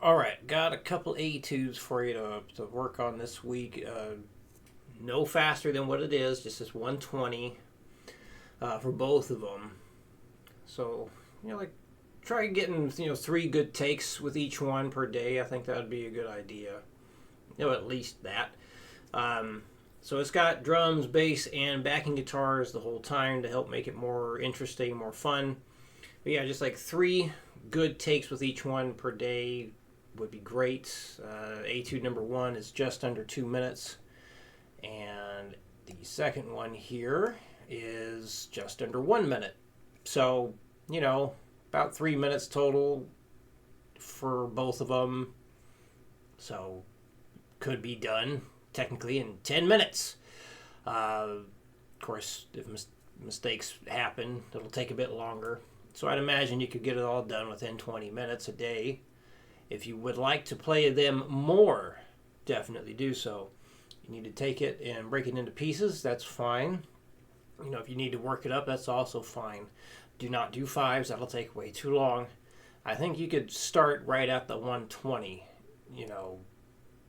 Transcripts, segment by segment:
All right, got a couple A2s for you to work on this week. No faster than what it is, just this 120 for both of them. So, try getting, three good takes with each one per day. I think that would be a good idea. At least that. So it's got drums, bass, and backing guitars the whole time to help make it more interesting, more fun. But yeah, just like three good takes with each one per day would be great. A2 number one is just under 2 minutes. And the second one here is just under 1 minute. So, about 3 minutes total for both of them. So, could be done technically in 10 minutes. Of course, if mistakes happen, it'll take a bit longer. So I'd imagine you could get it all done within 20 minutes a day. If you would like to play them more, definitely do so. You need to take it and break it into pieces, that's fine. If you need to work it up, that's also fine. Do not do fives, that'll take way too long. I think you could start right at the 120,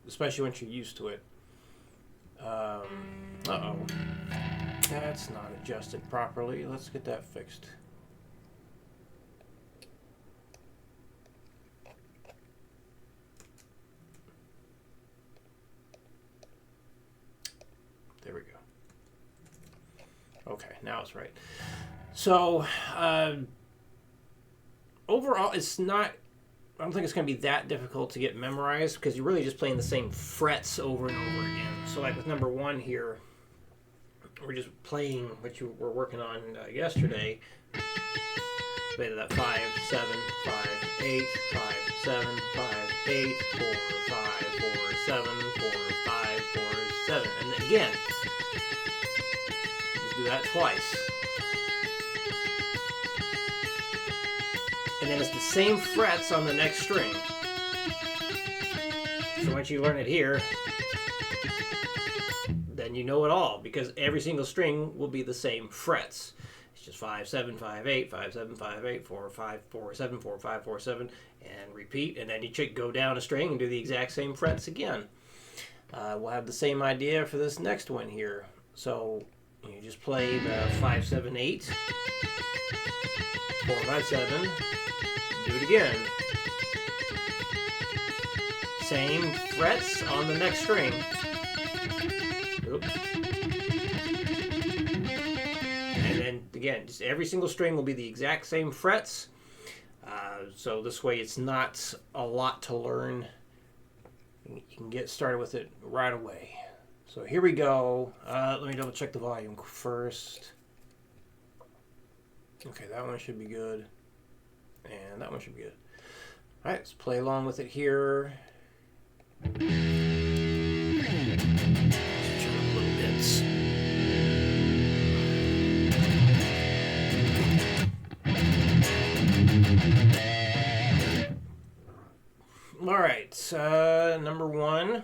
especially once you're used to it. Uh-oh. That's not adjusted properly. Let's get that fixed. There we go. Okay, now it's right. So, overall, it's not... I don't think it's going to be that difficult to get memorized because you're really just playing the same frets over and over again. So like with number one here, we're just playing what you were working on yesterday. Play that 5, 7, 5, 8, 5, 7, 5, 8, 4, 5, 4, 7, 4, 5, 4, 7. And again, just do that twice. And then it's the same frets on the next string. So once you learn it here, then you know it all, because every single string will be the same frets. It's just 5, 7, 5, 8, 5, 7, 5, 8, 4, 5, 4, 7, 4, 5, 4, 7, and repeat. And then you go down a string and do the exact same frets again. We'll have the same idea for this next one here. So you just play the 5, 7, 8, 4, 5, 7. Do it again. Same frets on the next string. Oops. And then again, just every single string will be the exact same frets. So this way it's not a lot to learn. You can get started with it right away. So here we go. Let me double check the volume first. Okay, that one should be good. And that one should be good. All right, let's play along with it here. Just turn up little bits. All right, number one.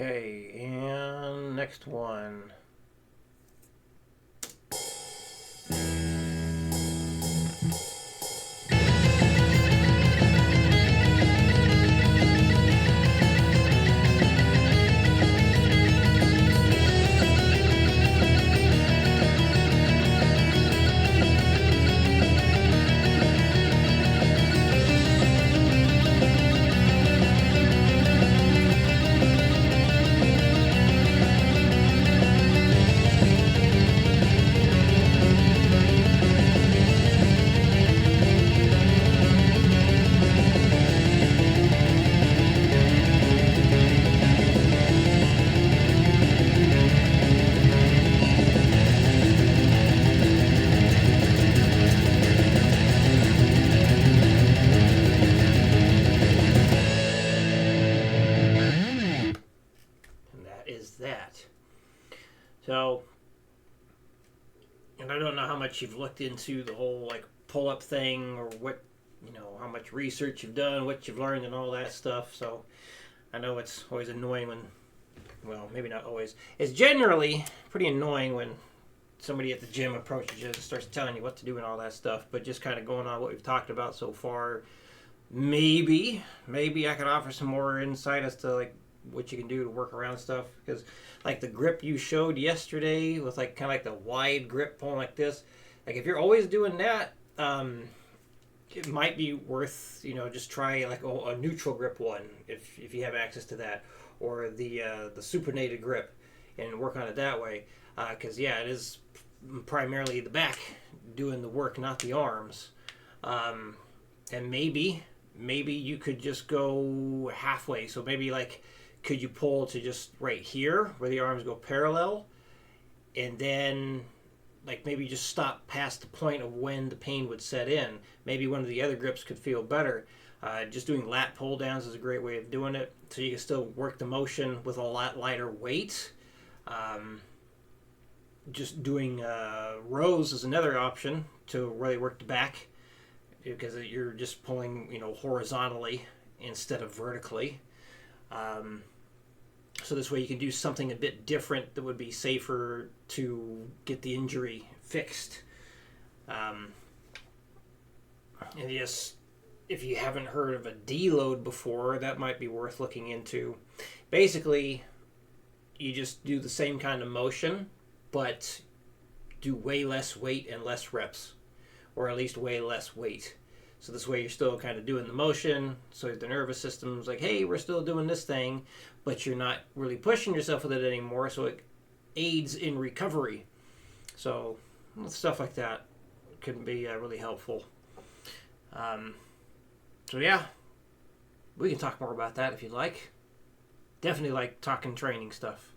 Okay, and next one. That. So, and I don't know how much you've looked into the whole like pull-up thing, or what, how much research you've done, what you've learned, and all that stuff. So, I know it's always annoying when, well, maybe not always. It's generally pretty annoying when somebody at the gym approaches you and starts telling you what to do and all that stuff. But just kind of going on what we've talked about so far, maybe I could offer some more insight as to like what you can do to work around stuff, because like the grip you showed yesterday with like kind of like the wide grip pulling like this, like if you're always doing that, it might be worth just try like a neutral grip one if you have access to that, or the supinated grip, and work on it that way, because it is primarily the back doing the work, not the arms. And maybe you could just go halfway, so maybe like could you pull to just right here where the arms go parallel, and then like maybe just stop past the point of when the pain would set in. Maybe one of the other grips could feel better. Just doing lat pull downs is a great way of doing it, so you can still work the motion with a lot lighter weight. Just doing rows is another option to really work the back, because you're just pulling horizontally instead of vertically. So this way you can do something a bit different that would be safer to get the injury fixed. And yes, if you haven't heard of a deload before, that might be worth looking into. Basically, you just do the same kind of motion, but do way less weight and less reps, or at least way less weight. So this way you're still kind of doing the motion, so the nervous system's like, hey, we're still doing this thing, but you're not really pushing yourself with it anymore, so it aids in recovery. So stuff like that can be really helpful. So yeah, we can talk more about that if you'd like. Definitely like talking training stuff.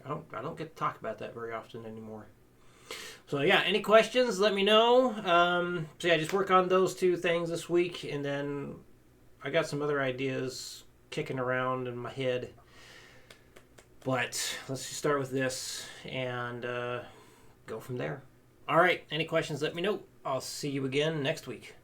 I don't get to talk about that very often anymore. So yeah, any questions, let me know. So yeah, just work on those two things this week, and then I got some other ideas kicking around in my head. But let's just start with this and go from there. All right, any questions, let me know. I'll see you again next week.